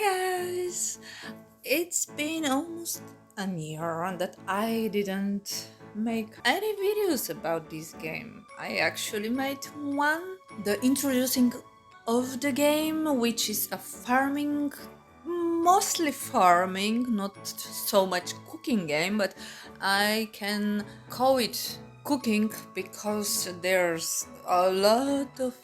Hi guys! It's been almost a year that I didn't make any videos about this game. I actually made one, the introducing of the game, which is a farming, mostly farming, not so much cooking game, but I can call it cooking because there's a lot of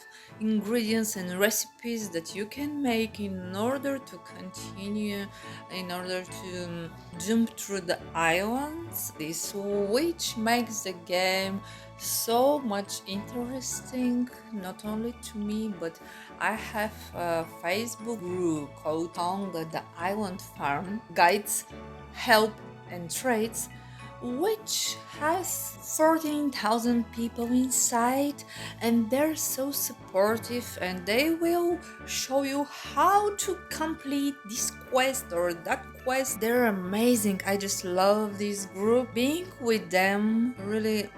ingredients and recipes that you can make in order to continue, in order to jump through the islands, this which makes the game so much interesting, not only to me, but I have a Facebook group called Taonga, the island farm guides, help and trades, which has 14,000 people inside, and they're so supportive and they will show you how to complete this quest or that quest. They're amazing. I just love this group. Being with them really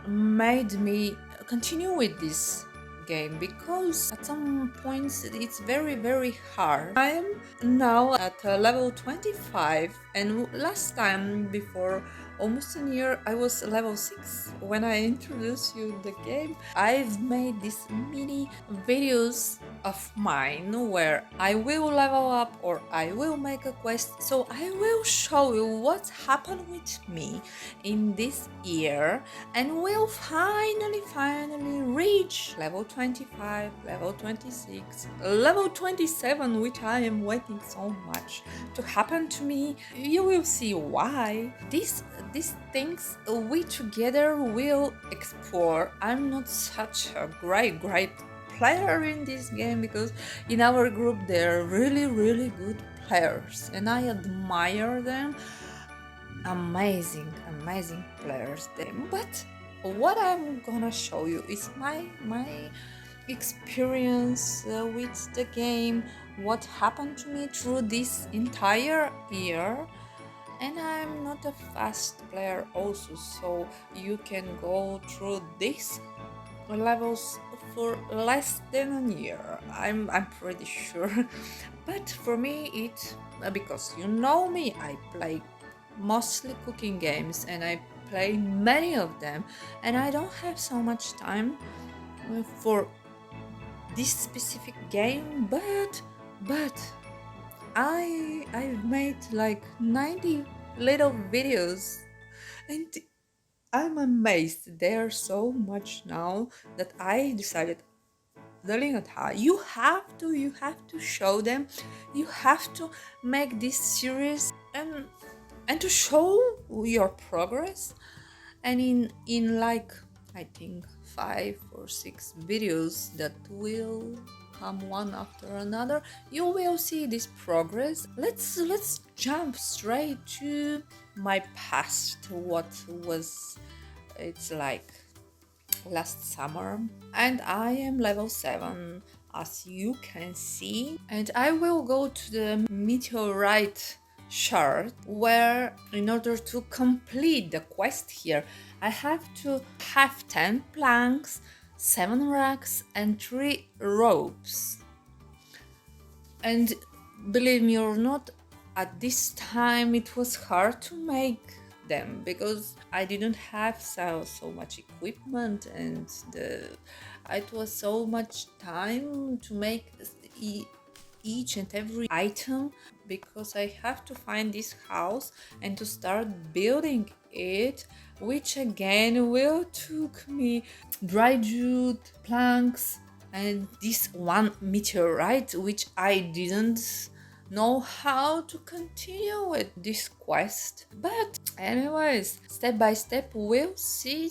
made me continue with this game because at some points it's very hard. I'm now at level 25, and last time, before almost a year, I was level 6 when I introduced you the game. I've made these mini videos of mine where I will level up or I will make a quest, so I will show you what's happened with me in this year, and we'll finally reach level 25, level 26, level 27, which I am waiting so much to happen to me. You will see why. These things we together will explore. I'm not such a great player in this game because in our group they're really good players and I admire them. Amazing players them. But what I'm gonna show you is my experience with the game, what happened to me through this entire year. And I'm not a fast player also, so you can go through these levels for less than a year. I'm pretty sure. But for me it, because you know me, I play mostly cooking games and I play many of them, and I don't have so much time for this specific game, but I've made like 90 little videos, and I'm amazed. There are so much now that I decided, TheLynata, you have to show them, you have to make this series and to show your progress. And in like, I think 5 or 6 videos that will come one after another, you will see this progress. Let's jump straight to my past. What was it's like last summer, and I am level 7, as you can see, and I will go to the meteorite shard, where in order to complete the quest here I have to have 10 planks, 7 racks and 3 ropes. And believe me or not, at this time it was hard to make them because I didn't have so much equipment, and it was so much time to make each and every item, because I have to find this house and to start building it, which again will took me dry jute, planks, and this one meteorite, which I didn't know how to continue with this quest. But anyways, step by step we'll see.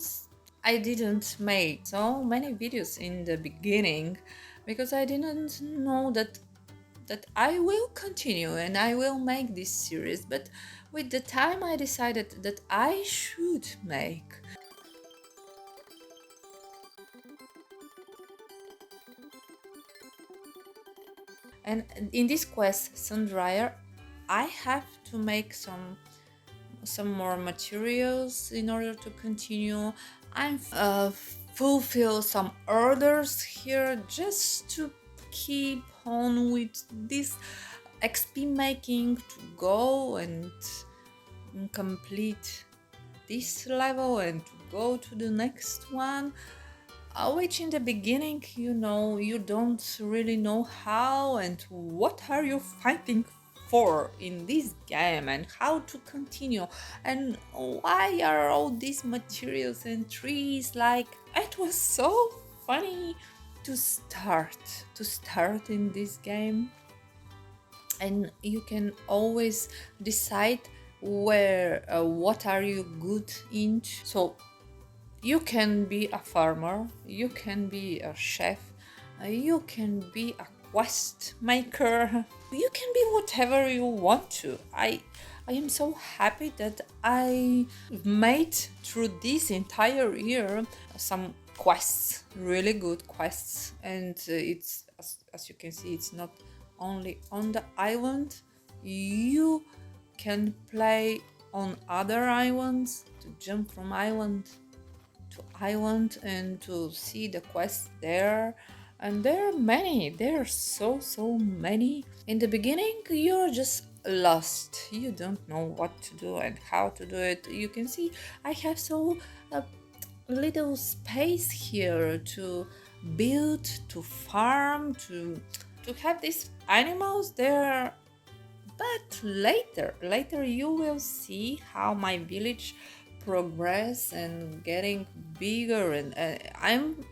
I didn't make so many videos in the beginning because I didn't know that I will continue and I will make this series, but with the time I decided that I should make. And in this quest, Sun Dryer, I have to make some more materials in order to continue. I'm fulfill some orders here just to keep on with this XP making to go and complete this level and to go to the next one, which in the beginning, you don't really know how and what are you fighting for in this game and how to continue and why are all these materials and trees. Like, it was so funny to start in this game, and you can always decide where what are you good in. So you can be a farmer, you can be a chef, you can be a quest maker, you can be whatever you want to. I am so happy that I made through this entire year some quests, really good quests, and it's as you can see, it's not only on the island. You can play on other islands, to jump from island to island and to see the quests there. And there are many, there are so many. In the beginning you're just lost, you don't know what to do and how to do it. You can see I have so little space here to build, to farm, to have these animals there. But later you will see how my village progress and getting bigger. And I'm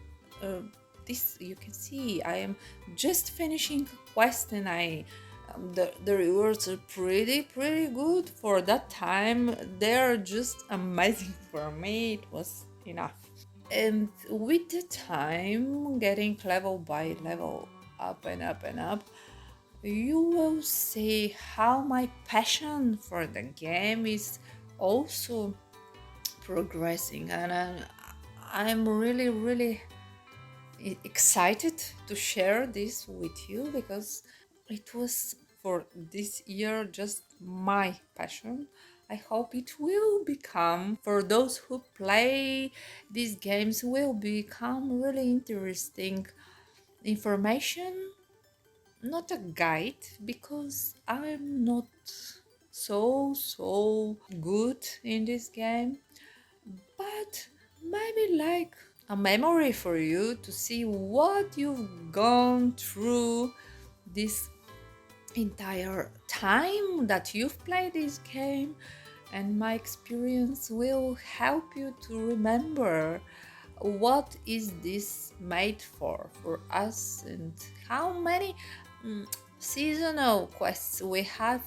this, you can see I am just finishing a quest, and the rewards are pretty good for that time. They're just amazing. For me it was enough. And with the time, getting level by level, up and up and up, you will see how my passion for the game is also progressing. And I'm really excited to share this with you, because it was for this year just my passion. I hope it will become, for those who play these games, will become really interesting information, not a guide, because I'm not so good in this game, but maybe like a memory for you to see what you've gone through this entire time that you've played this game. And my experience will help you to remember what is this made for us, and how many seasonal quests we have.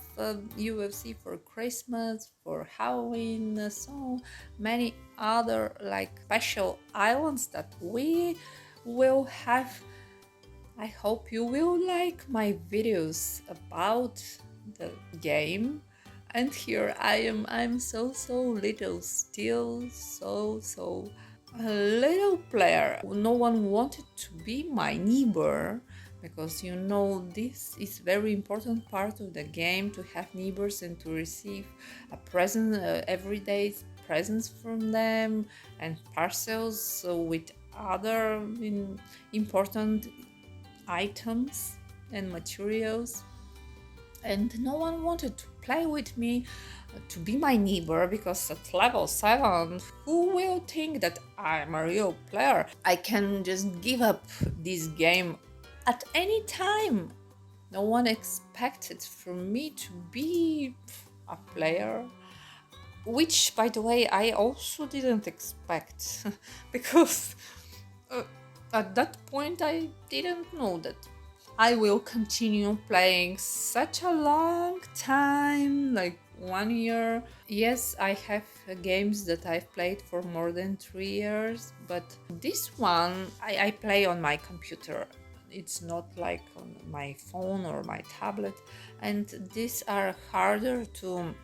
You will see for Christmas, for Halloween, so many other like special islands that we will have. I hope you will like my videos about the game. And here I'm so little, still so a little player. No one wanted to be my neighbor, because this is very important part of the game, to have neighbors and to receive a present, everyday presents from them, and parcels with other important items and materials. And no one wanted to play with me, to be my neighbor, because at level 7, who will think that I'm a real player? I can just give up this game at any time. No one expected from me to be a player, which, by the way, I also didn't expect because at that point I didn't know that I will continue playing such a long time, like 1 year. Yes, I have games that I've played for more than 3 years, but this one I play on my computer. It's not like on my phone or my tablet, and these are harder to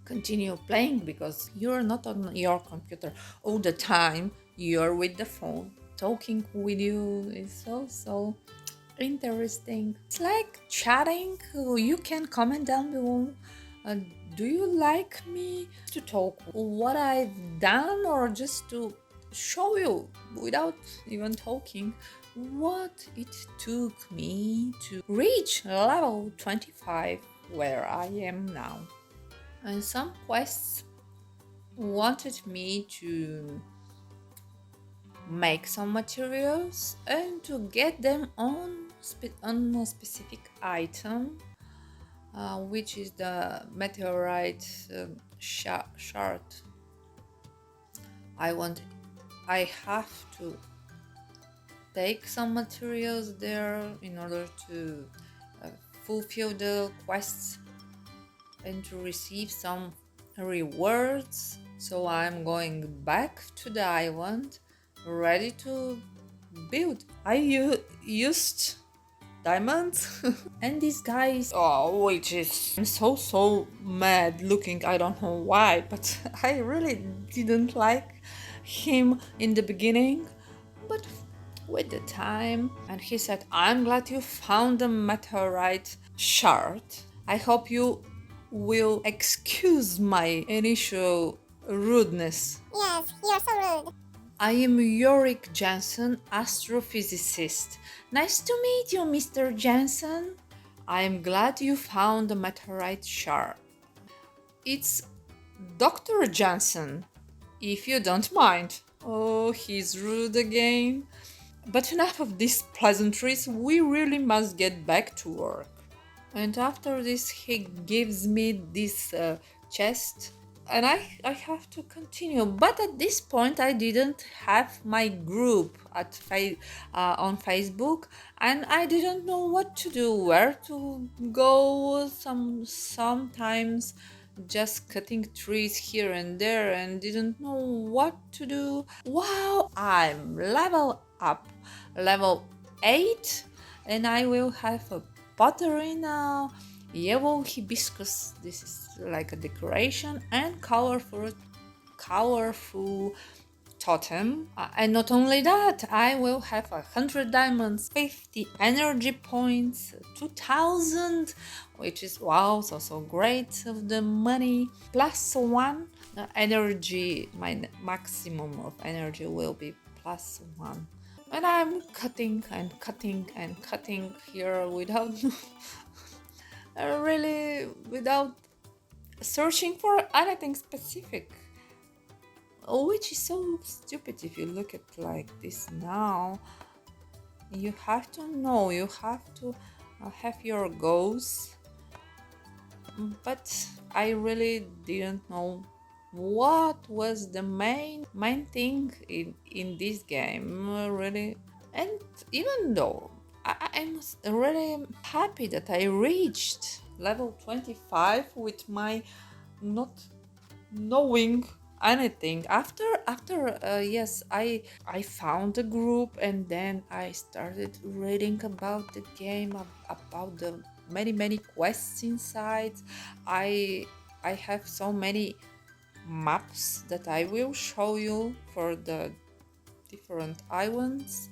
continue playing because you're not on your computer all the time. You're with the phone. Talking with you is so interesting. It's like chatting. You can comment down below. Do you like me to talk what I've done, or just to show you without even talking what it took me to reach level 25 where I am now. And some quests wanted me to make some materials and to get them on a specific item, which is the meteorite shard. I have to take some materials there in order to fulfill the quests and to receive some rewards. So I'm going back to the island ready to build. I used diamonds and this guy is which is I'm so mad looking. I don't know why, but I really didn't like him in the beginning, but with the time. And he said, I'm glad you found the meteorite shard. I hope you will excuse my initial rudeness. Yes, you're so rude. I am Yorick Jansen, astrophysicist. Nice to meet you, Mr. Jansen. I am glad you found the meteorite shard. It's Dr. Jansen, if you don't mind. Oh, he's rude again. But enough of these pleasantries, we really must get back to work. And after this, he gives me this chest, and I have to continue. But at this point, I didn't have my group on Facebook, and I didn't know what to do, where to go. Sometimes just cutting trees here and there, and didn't know what to do. Wow, I'm level 8, and I will have a pottery now, yellow hibiscus, this is like a decoration, and colorful totem. And not only that, I will have 100 diamonds, 50 energy points, 2000, which is wow, so great of the money, plus 1 energy. My maximum of energy will be plus 1. And I'm cutting and cutting and cutting here without really without searching for anything specific, which is so stupid if you look at like this now. You have to know, you have to have your goals, but I really didn't know what was the main thing in this game, really. And even though I'm really happy that I reached level 25 with my not knowing anything. After yes, I found a group, and then I started reading about the game, about the many quests inside. I have so many maps that I will show you for the different islands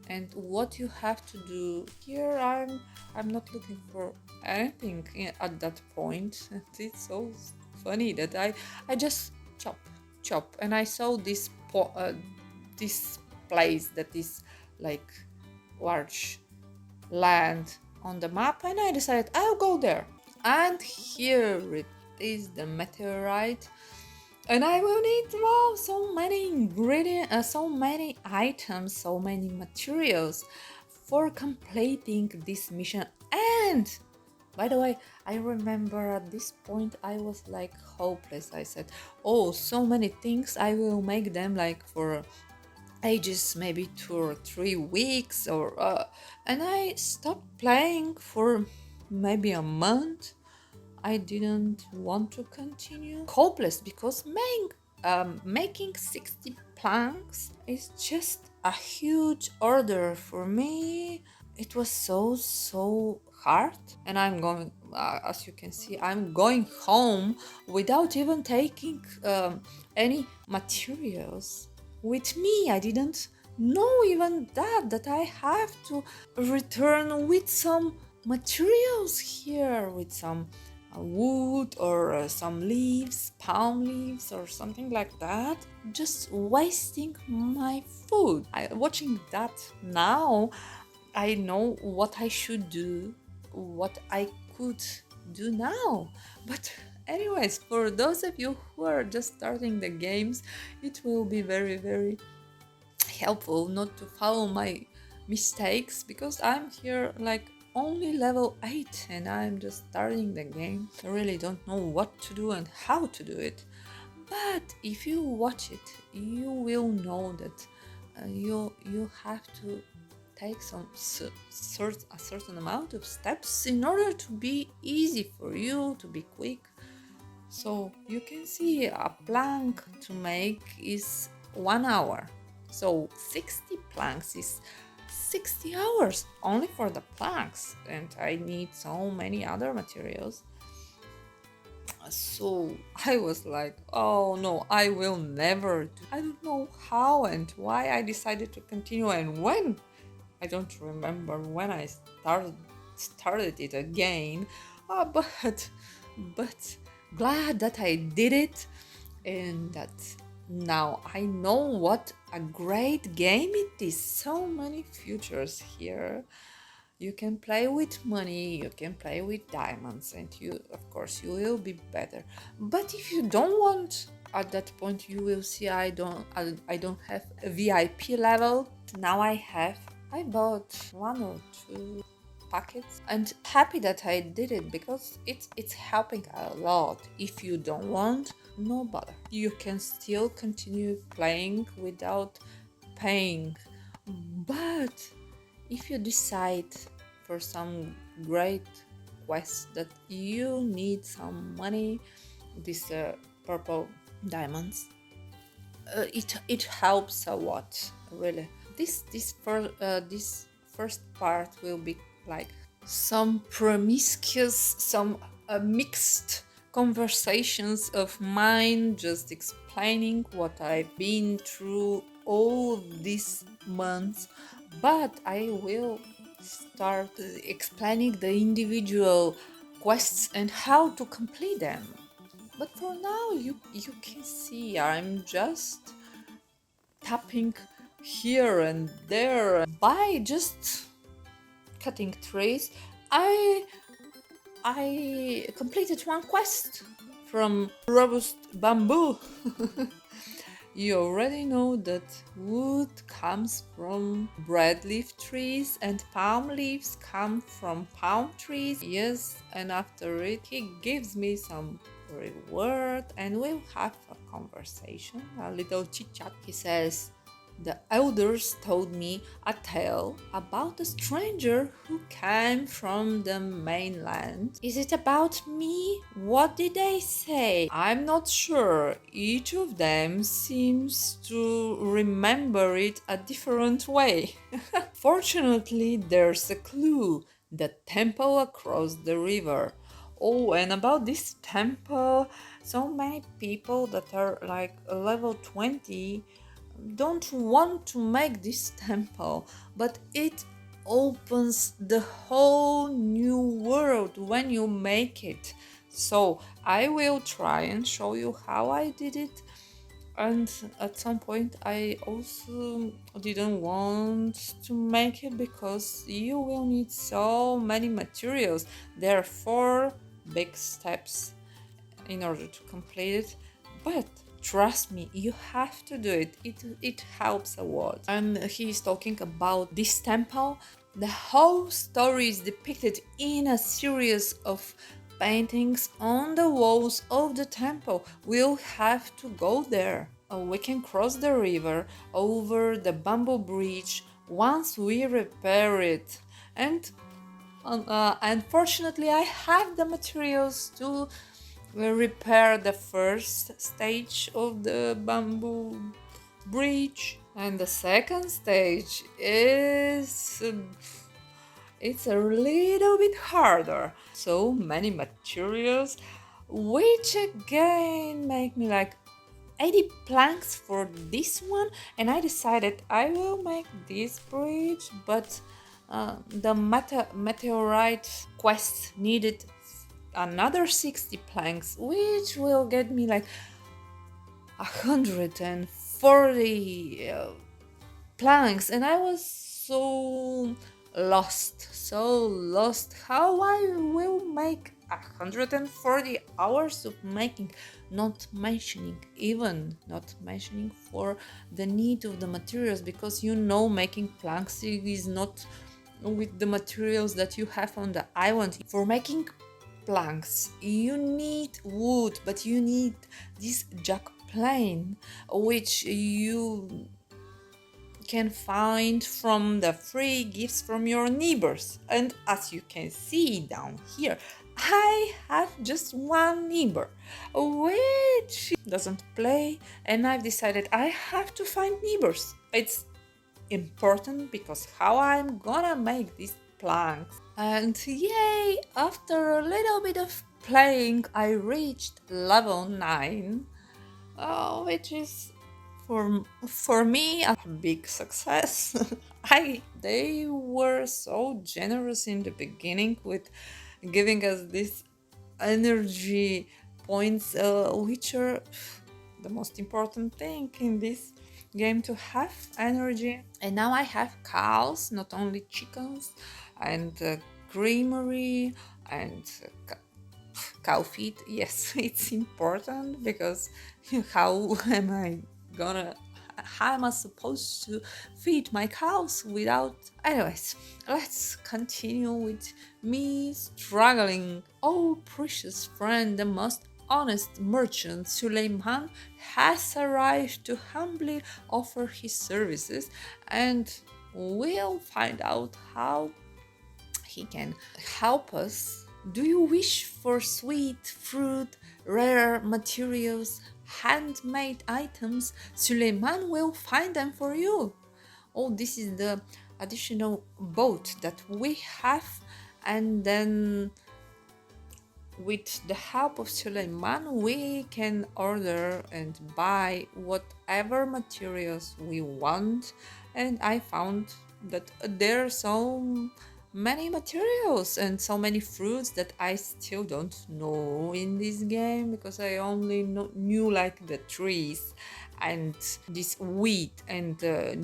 and what you have to do. Here I'm not looking for anything at that point, and it's so funny that I just chop, and I saw this this place that is like large land on the map, and I decided I'll go there. And here it is, the meteorite. And I will need, wow, so many ingredients, so many items, so many materials for completing this mission. And by the way, I remember at this point I was like hopeless. I said, oh, so many things, I will make them like for ages, maybe 2 or 3 weeks, or and I stopped playing for maybe a month. I didn't want to continue. Hopeless, because making 60 planks is just a huge order for me. It was so hard, and I'm going, as you can see, I'm going home without even taking any materials with me. I didn't know even that I have to return with some materials here, with some wood or some leaves, palm leaves or something like that, just wasting my food. Watching that now, I know what I should do, what I could do now. But anyways, for those of you who are just starting the games, it will be very, very helpful not to follow my mistakes, because I'm here like only level 8 and I'm just starting the game. I really don't know what to do and how to do it. But if you watch it, you will know that you have to take a certain amount of steps in order to be easy for you, to be quick. So you can see a plank to make is 1 hour. So 60 planks is 60 hours only for the planks, and I need so many other materials. So I was like, oh no, I will never do. I don't know how and why I decided to continue and when. I don't remember when I started it again. But glad that I did it, and that now I know what a great game it is. So many futures here. You can play with money, you can play with diamonds, and you, of course, you will be better. But if you don't want, at that point you will see I don't have a VIP level. Now I have. I bought 1 or 2 packets and happy that I did it, because it's helping a lot. If you don't want, no bother. You can still continue playing without paying. But if you decide for some great quest that you need some money, these purple diamonds, it helps a lot, really. This first part will be like some promiscuous, some mixed conversations of mine, just explaining what I've been through all these months. But I will start explaining the individual quests and how to complete them. But for now, you can see I'm just tapping here and there by just cutting trees. I completed 1 quest from robust bamboo. You already know that wood comes from breadleaf trees and palm leaves come from palm trees. Yes, and after it, he gives me some reward and we'll have a conversation, a little chit chat. He says, "The elders told me a tale about a stranger who came from the mainland. Is it about me? What did they say? I'm not sure. Each of them seems to remember it a different way." Fortunately, there's a clue: the temple across the river. Oh, and about this temple, so many people that are like level 20 don't want to make this temple, but it opens the whole new world when you make it. So I will try and show you how I did it. And at some point I also didn't want to make it because you will need so many materials. There are 4 big steps in order to complete it, but trust me, you have to do it. It helps a lot. And he's talking about this temple. The whole story is depicted in a series of paintings on the walls of the temple. We'll have to go there. We can cross the river over the bamboo bridge once we repair it. And unfortunately, I have the materials to repair the first stage of the bamboo bridge, and the second stage is it's a little bit harder. So many materials, which again make me like 80 planks for this one, and I decided I will make this bridge, but the meteorite quest needed another 60 planks, which will get me like 140 planks, and I was so lost how I will make 140 hours of making, not mentioning for the need of the materials, because making planks is not with the materials that you have on the island. For making planks you need wood, but you need this jack plane, which you can find from the free gifts from your neighbors. And as you can see down here, I have just one neighbor which doesn't play, and I've decided I have to find neighbors. It's important because how I'm gonna make these planks. And yay, after a little bit of playing I reached level 9, which is for me a big success. They were so generous in the beginning with giving us this energy points, which are the most important thing in this game, to have energy. And now I have cows, not only chickens, and creamery and cow feed. Yes, it's important because how am I gonna how am I supposed to feed my cows without? Anyways, let's continue with me struggling. Oh, precious friend, the most honest merchant Suleiman has arrived to humbly offer his services, and we'll find out how he can help us. Do you wish for sweet fruit, rare materials, handmade items? Suleiman will find them for you. Oh, this is the additional boat that we have, and then with the help of Suleiman we can order and buy whatever materials we want. And I found that there are so many materials and so many fruits that I still don't know in this game, because I only knew like the trees and this wheat and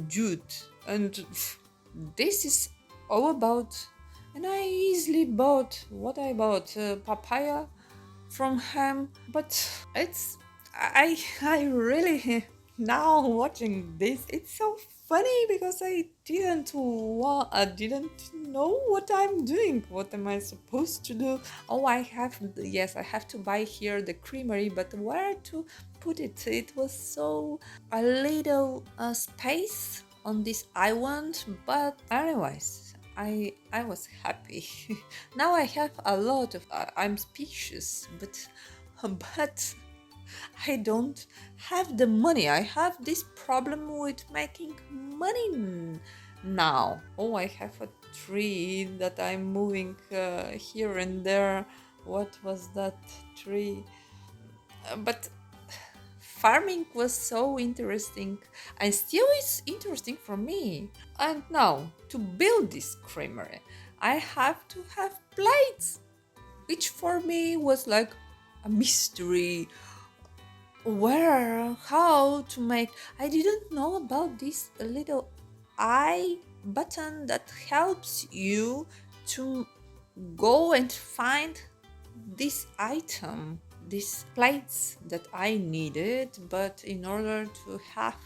jute, and this is all about. And I easily bought what I bought, papaya from him. But it's I really now watching this, it's so funny because I didn't know what I'm doing. What am I supposed to do? Oh, I have to buy here the creamery, but where to put it? It was so a little space on this island. But anyways, I was happy. Now I have a lot of I'm speechless, but I don't have the money. I have this problem with making money now. Oh, I have a tree that I'm moving here and there. What was that tree? But farming was so interesting, and still is interesting for me. And now, to build this creamery, I have to have plates, which for me was like a mystery. Where, how to make. I didn't know about this little I button that helps you to go and find this item, these plates that I needed. But in order to have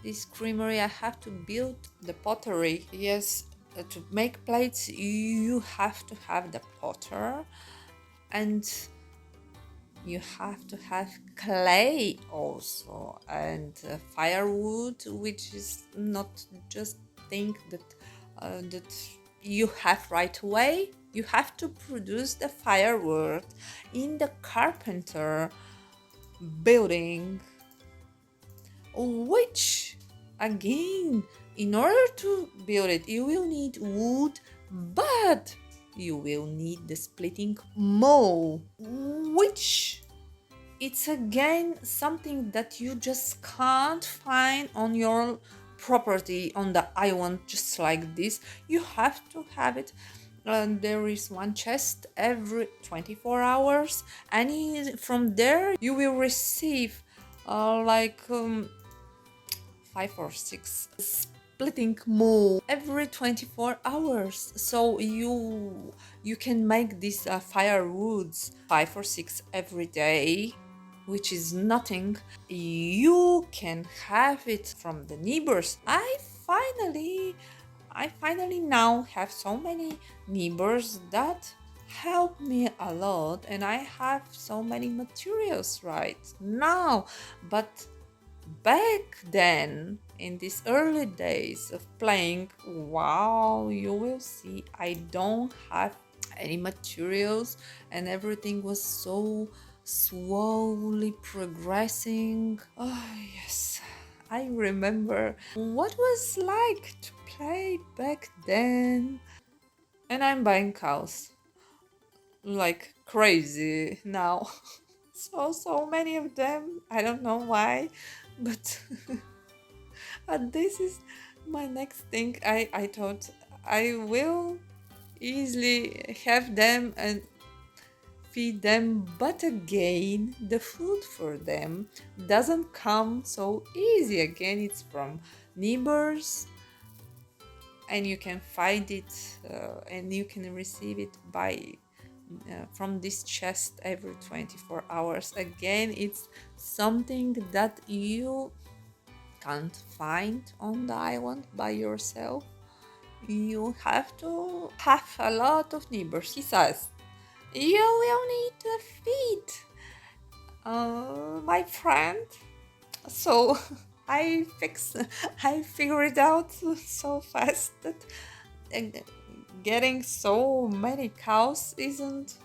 this creamery I have to build the pottery. Yes, to make plates you have to have the potter, and you have to have clay also, and firewood, which is not just thing that you have right away. You have to produce the firewood in the carpenter building, which again, in order to build it you will need wood, but you will need the splitting mold, which it's again something that you just can't find on your property on the island just like this. You have to have it and there is one chest every 24 hours, and from there you will receive like 5 or 6 splitting mold every 24 hours. So you can make these firewoods 5 or 6 every day, which is nothing. You can have it from the neighbors. I finally now have so many neighbors that help me a lot, and I have so many materials right now. But back then, in these early days of playing, wow, you will see I don't have any materials, and everything was so slowly progressing. Oh yes, I remember what was like to play back then. And I'm buying cows like crazy now. So many of them. I don't know why, but this is my next thing. I thought I will easily have them and feed them, but again, the food for them doesn't come so easy. Again, it's from neighbors, and you can find it and you can receive it by from this chest every 24 hours. Again, it's something that you can't find on the island by yourself. You have to have a lot of neighbors. He says you will need to feed my friend. So I figured out so fast that uh, getting so many cows isn't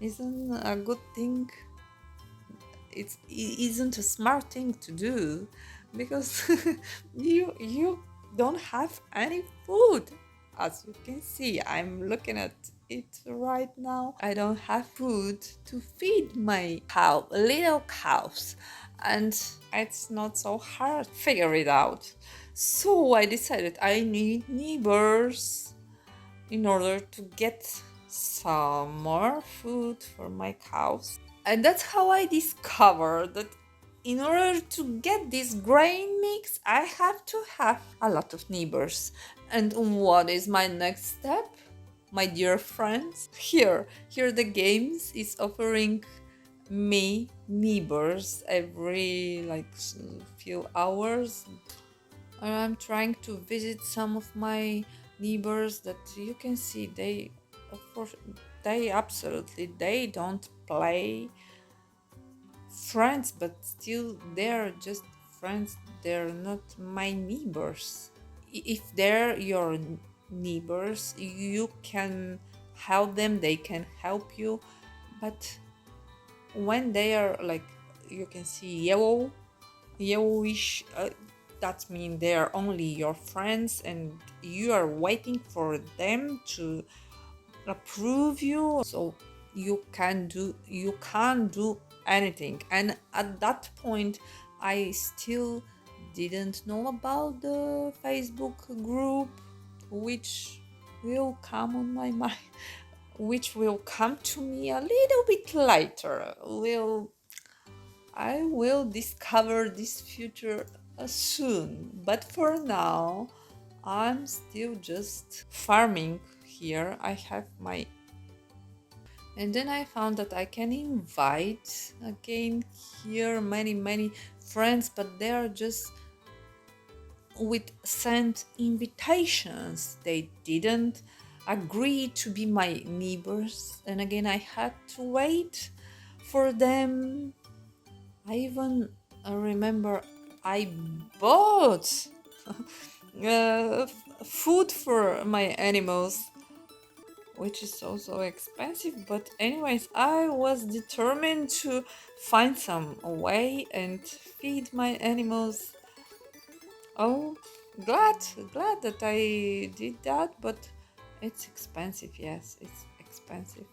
a good thing. It isn't a smart thing to do, because you don't have any food. As you can see, I'm looking at it right now. I don't have food to feed my little cows, and it's not so hard to figure it out. So I decided I need neighbors in order to get some more food for my cows. And that's how I discovered that in order to get this grain mix, I have to have a lot of neighbors. And what is my next step, my dear friends? Here the games is offering me neighbors every like few hours. And I'm trying to visit some of my neighbors that you can see they, of course, they don't play friends, but still they're just friends. They're not my neighbors. If they're your neighbors, you can help them, they can help you. But when they are like, you can see yellowish, that means they are only your friends, and you are waiting for them to approve you. So you can't do anything. And at that point, I still didn't know about the Facebook group, which will come on my mind, which will come to me a little bit later. I will discover this future soon, but for now I'm still just farming here. I have my, and then I found that I can invite again here many friends, but they are just with sent invitations. They didn't agree to be my neighbors, and again I had to wait for them. I even remember I bought food for my animals, which is also expensive. But anyways, I was determined to find some way and feed my animals. Oh, glad that I did that, but it's expensive. Yes, it's expensive.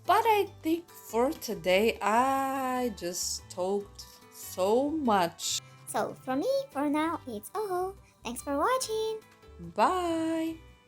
But I think for today I just talked so much. So, from me, for now, it's all. Thanks for watching. Bye.